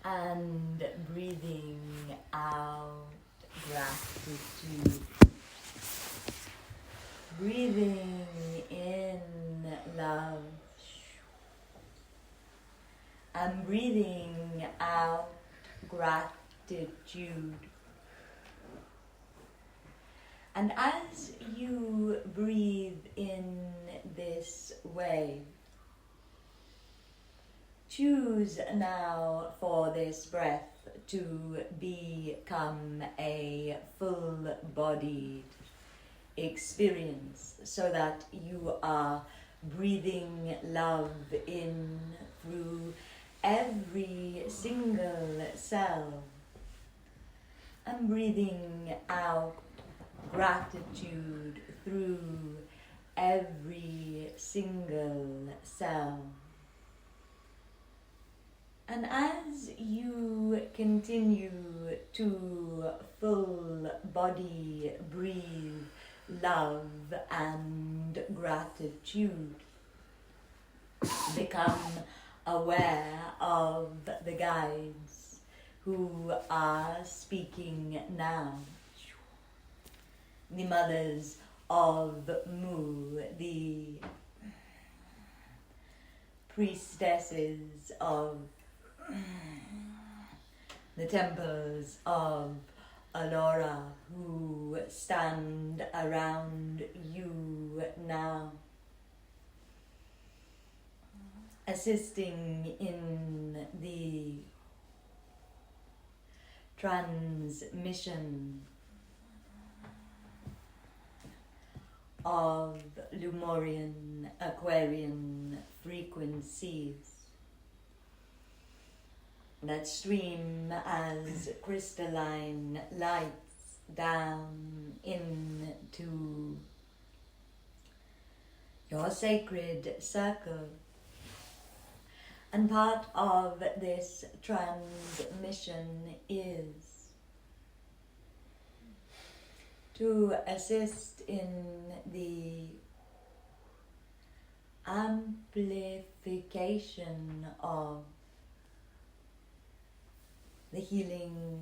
and breathing out gratitude. Breathing in love and breathing out gratitude. And as you breathe in this way, choose now for this breath to become a full-bodied experience, so that you are breathing love in through every single cell and breathing out gratitude through every single cell. And as you continue to full body breathe love and gratitude, become aware of the guides who are speaking now. The mothers of Mu, the priestesses of the temples of Alora, who stand around you now, assisting in the transmission of Lemurian Aquarian frequencies that stream as crystalline lights down into your sacred circle. And part of this transmission is to assist in the amplification of the healing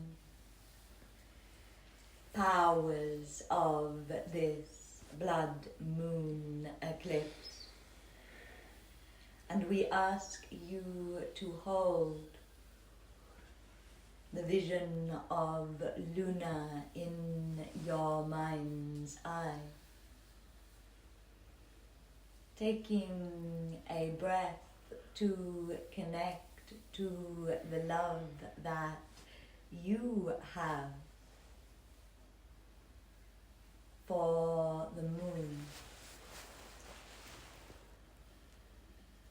powers of this blood moon eclipse. And we ask you to hold the vision of Luna in your mind's eye, taking a breath to connect to the love that you have for the moon,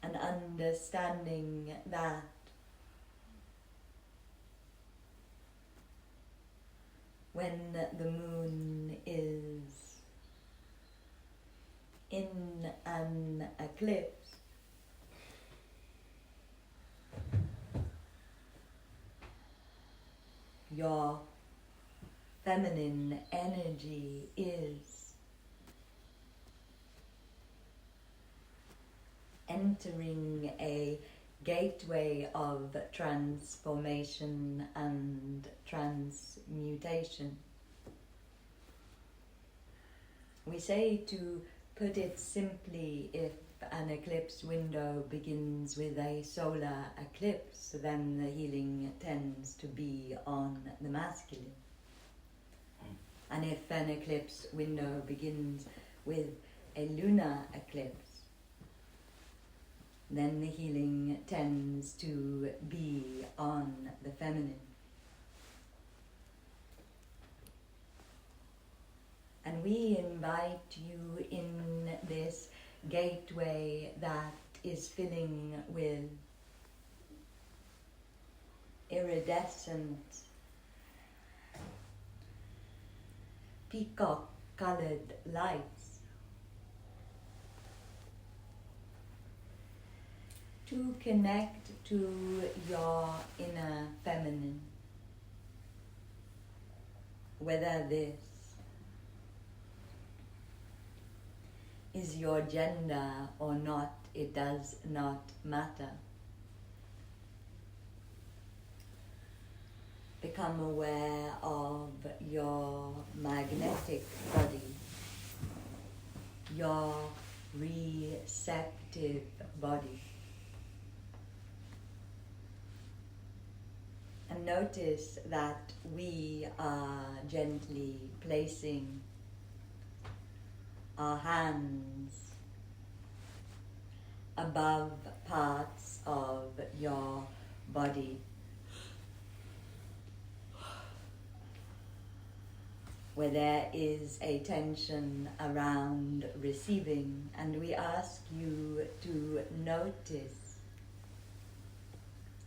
and understanding that when the moon is in an eclipse, your feminine energy is entering a gateway of transformation and transmutation. We say to put it simply, if an eclipse window begins with a solar eclipse, then the healing tends to be on the masculine. And if an eclipse window begins with a lunar eclipse, then the healing tends to be on the feminine. And we invite you in this gateway that is filling with iridescent, peacock-colored lights, to connect to your inner feminine, whether this is your gender or not, it does not matter. become aware of your magnetic body, your receptive body. And notice that we are gently placing our hands above parts of your body where there is a tension around receiving, and we ask you to notice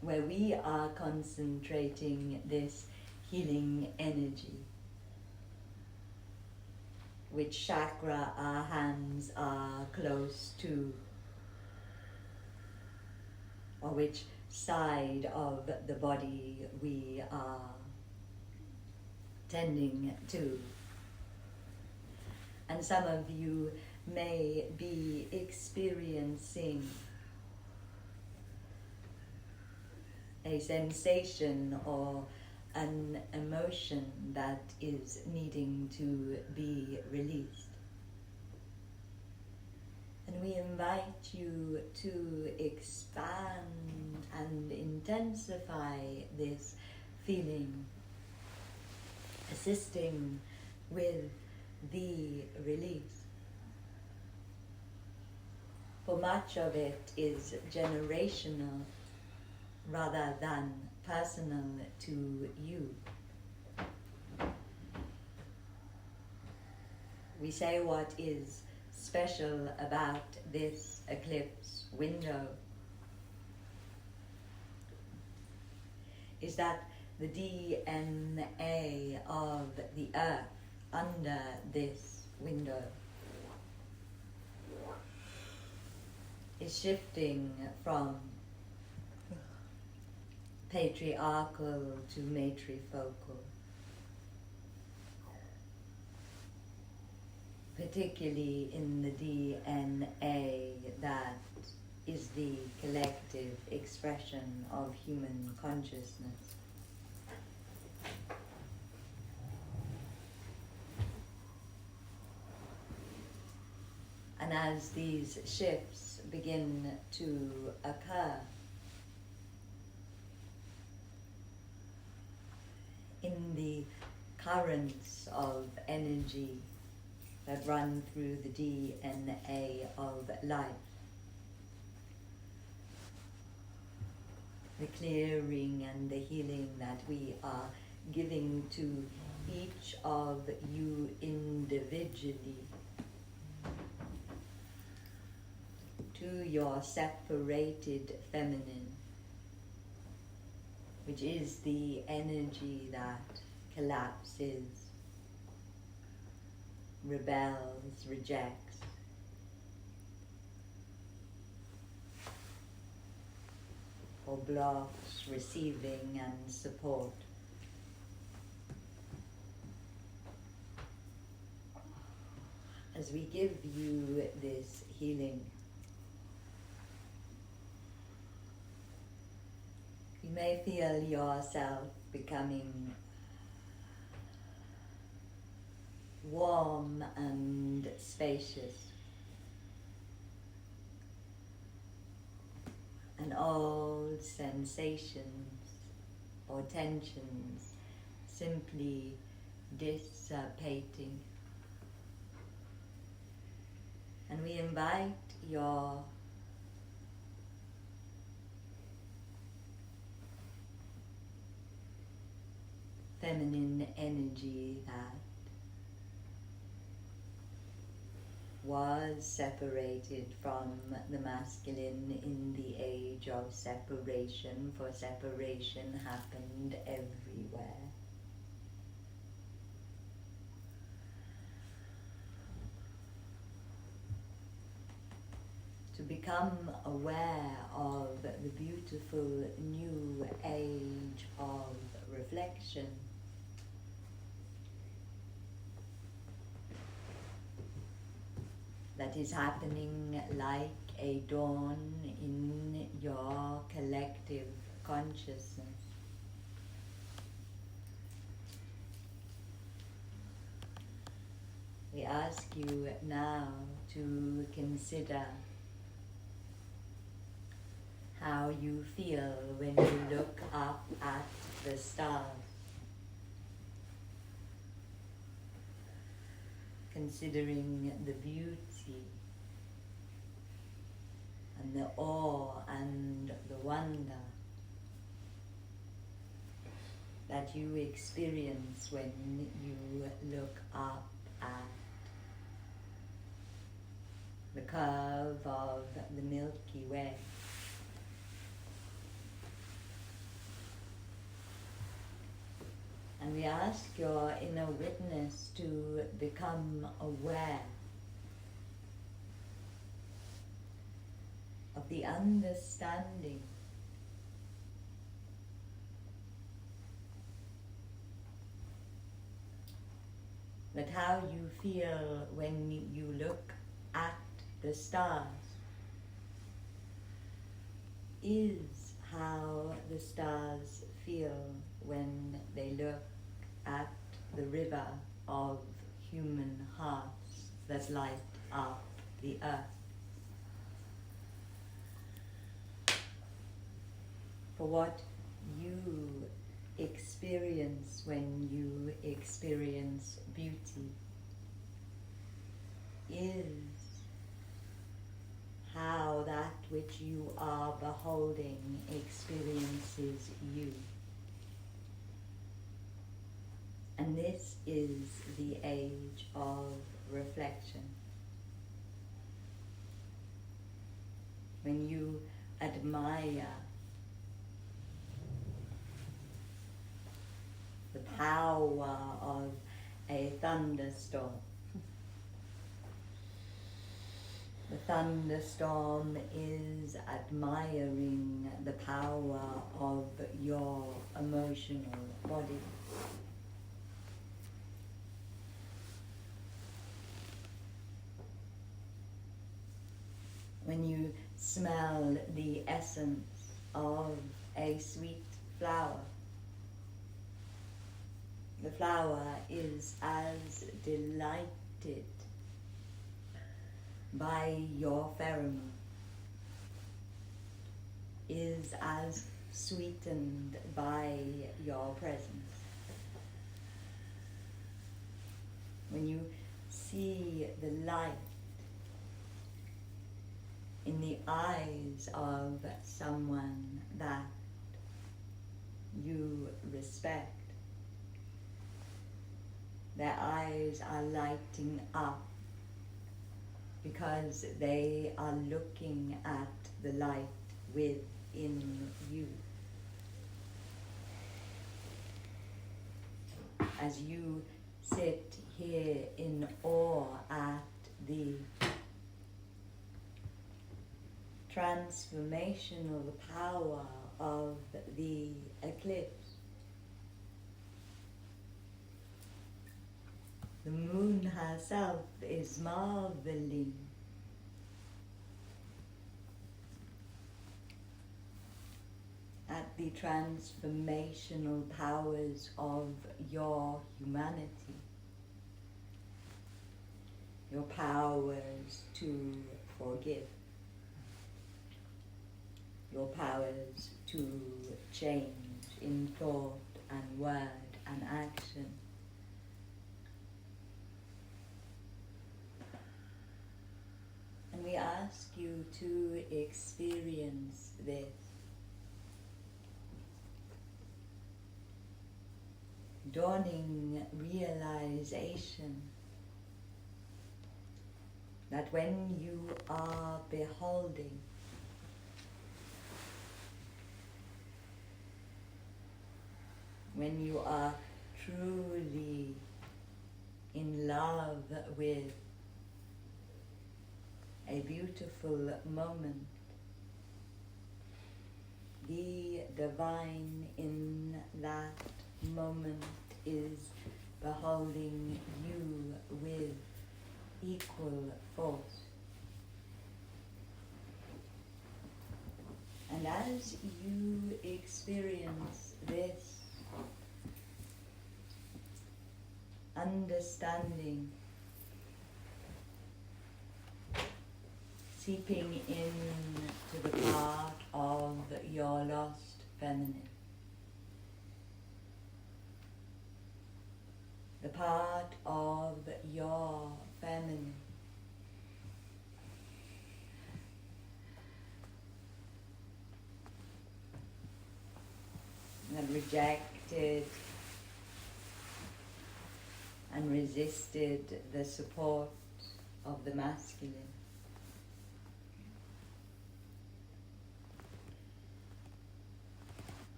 where we are concentrating this healing energy, which chakra our hands are close to, or which side of the body we are tending to. And some of you may be experiencing a sensation or an emotion that is needing to be released. And we invite you to expand and intensify this feeling, assisting with the release. For much of it is generational rather than personal to you. We say what is special about this eclipse window is that the DNA of the earth under this window is shifting from patriarchal to matrifocal, particularly in the DNA that is the collective expression of human consciousness. And as these shifts begin to occur in the currents of energy that run through the DNA of life, the clearing and the healing that we are giving to each of you individually, to your separated feminine, which is the energy that collapses, rebels, rejects, or blocks receiving and support. As we give you this healing, you may feel yourself becoming warm and spacious, and all sensations or tensions simply dissipating. And we invite your feminine energy that was separated from the masculine in the age of separation, for separation happened everywhere. To become aware of the beautiful new age of reflection, that is happening like a dawn in your collective consciousness. We ask you now to consider how you feel when you look up at the stars. Considering the beauty and the awe and the wonder that you experience when you look up at the curve of the Milky Way. And we ask your inner witness to become aware of the understanding that how you feel when you look at the stars is how the stars feel when they look at the river of human hearts that light up the earth. For what you experience when you experience beauty is how that which you are beholding experiences you. And this is the age of reflection. When you admire the power of a thunderstorm. The thunderstorm is admiring the power of your emotional body. When you smell the essence of a sweet flower, the flower is as delighted by your pheromone, is as sweetened by your presence. When you see the light in the eyes of someone that you respect, their eyes are lighting up because they are looking at the light within you. As you sit here in awe at the transformational power of the eclipse, the moon herself is marveling at the transformational powers of your humanity, your powers to forgive, your powers to change in thought and word and action. And we ask you to experience this. Dawning realization that when you are beholding when you are truly in love with a beautiful moment, the divine in that moment is beholding you with equal force. And as you experience this understanding seeping in to the part of your lost feminine. The part of your feminine that rejected and resisted the support of the masculine.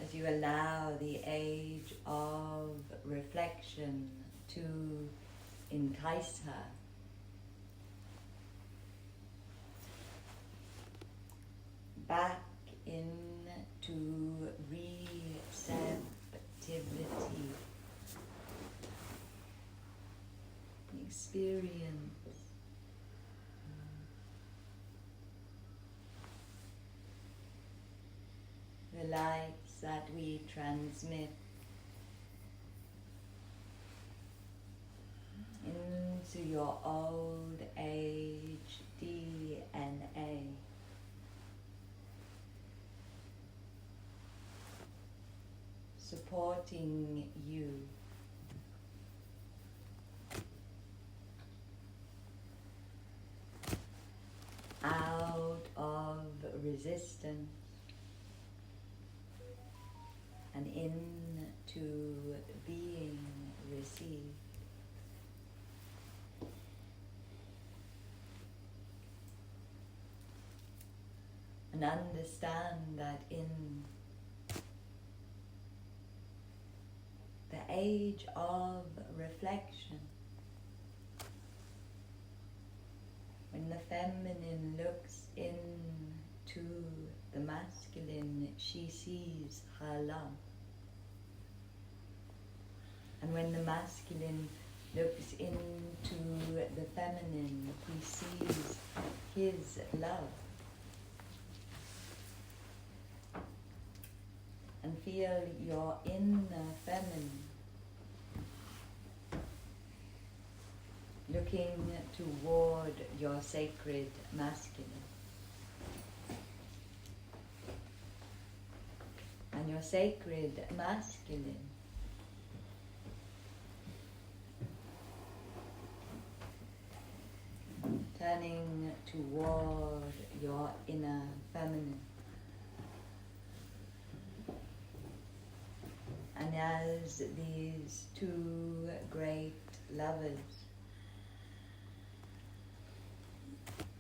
As you allow the age of reflection to entice her, back into receptivity, experience the lights that we transmit into your old age DNA. Supporting you out of resistance and into being received. And understand that in the age of reflection, when the feminine looks into the masculine, she sees her love. And when the masculine looks into the feminine, he sees his love. And feel your inner feminine looking toward your sacred masculine. And your sacred masculine turning toward your inner feminine. And as these two great lovers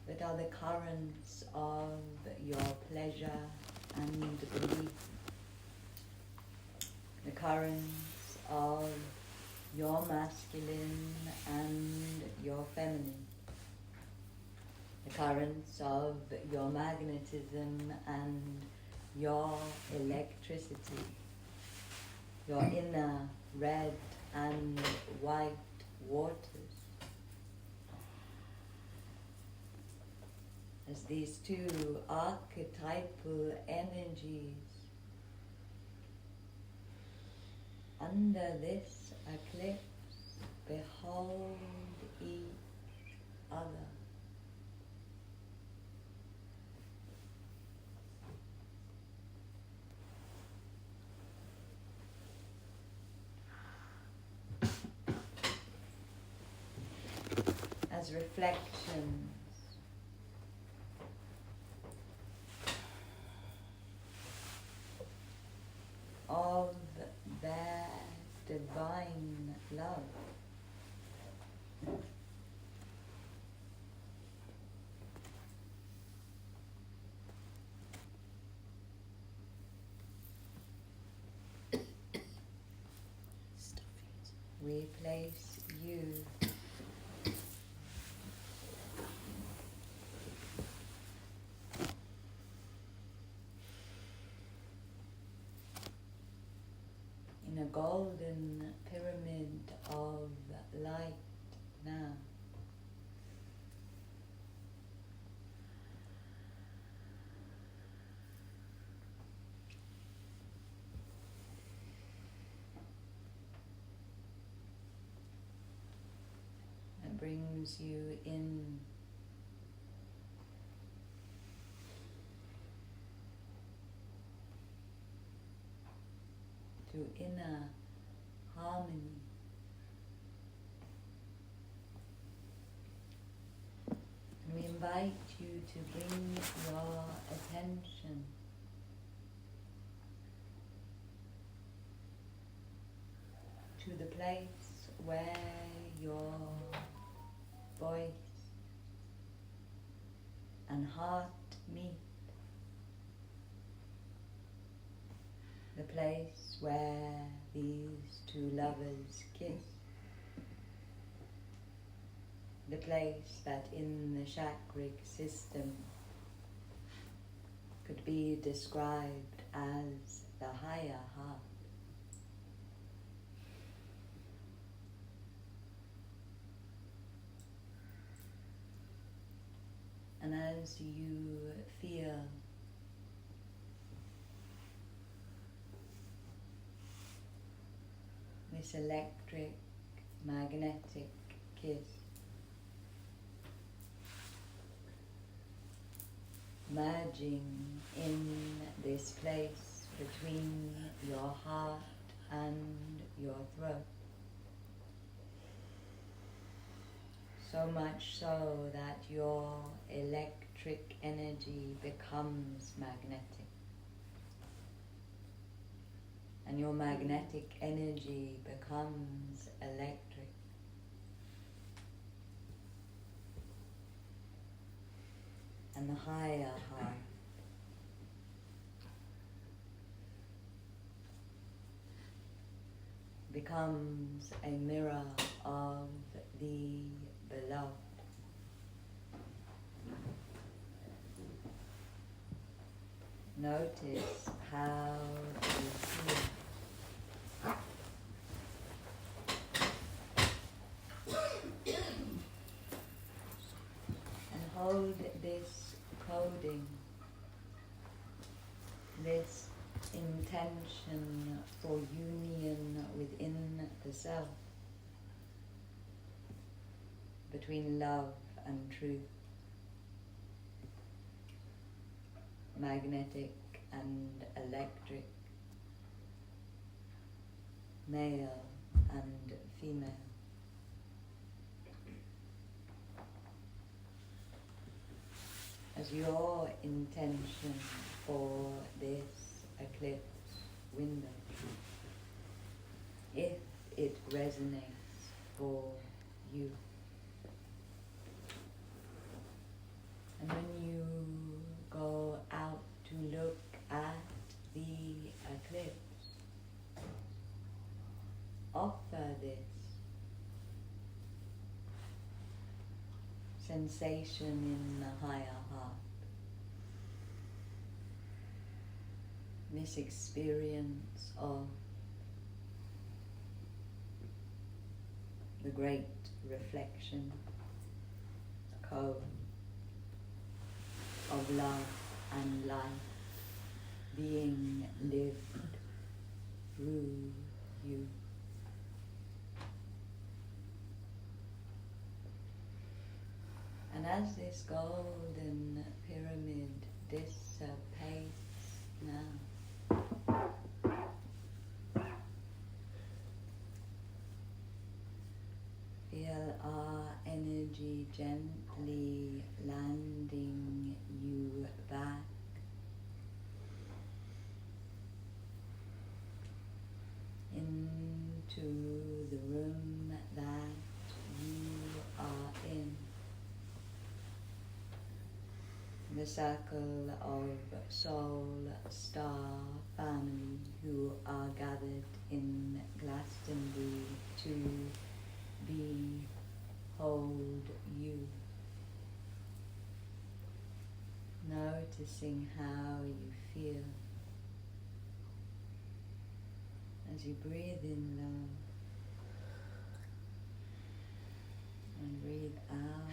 that are the currents of your pleasure and belief, the currents of your masculine and your feminine, the currents of your magnetism and your electricity, your inner red and white waters. As these two archetypal energies under this eclipse behold each other. As reflections of their divine love. We place you in a golden pyramid of light now. It brings you in to inner harmony. And we invite you to bring your attention to the place where your voice and heart meet, the place where these two lovers kiss, the place that in the chakric system could be described as the higher heart. And as you feel this electric, magnetic kiss, merging in this place between your heart and your throat, so much so that your electric energy becomes magnetic, and your magnetic energy becomes electric. And the higher heart becomes a mirror of the beloved. Notice how you feel. And hold this coding, this intention for union within the self, between love and truth, magnetic and electric, male and female. As your intention for this eclipse window, if it resonates for you. And when you go out to look at the eclipse, offer this sensation in the higher heart, this experience of the great reflection, code of love and life being lived through you. And as this golden pyramid dissipates now, feel our energy gently landing you back into the room that you are in, the circle of soul star family who are gathered in Glastonbury to behold you, noticing how you feel as you breathe in love and breathe out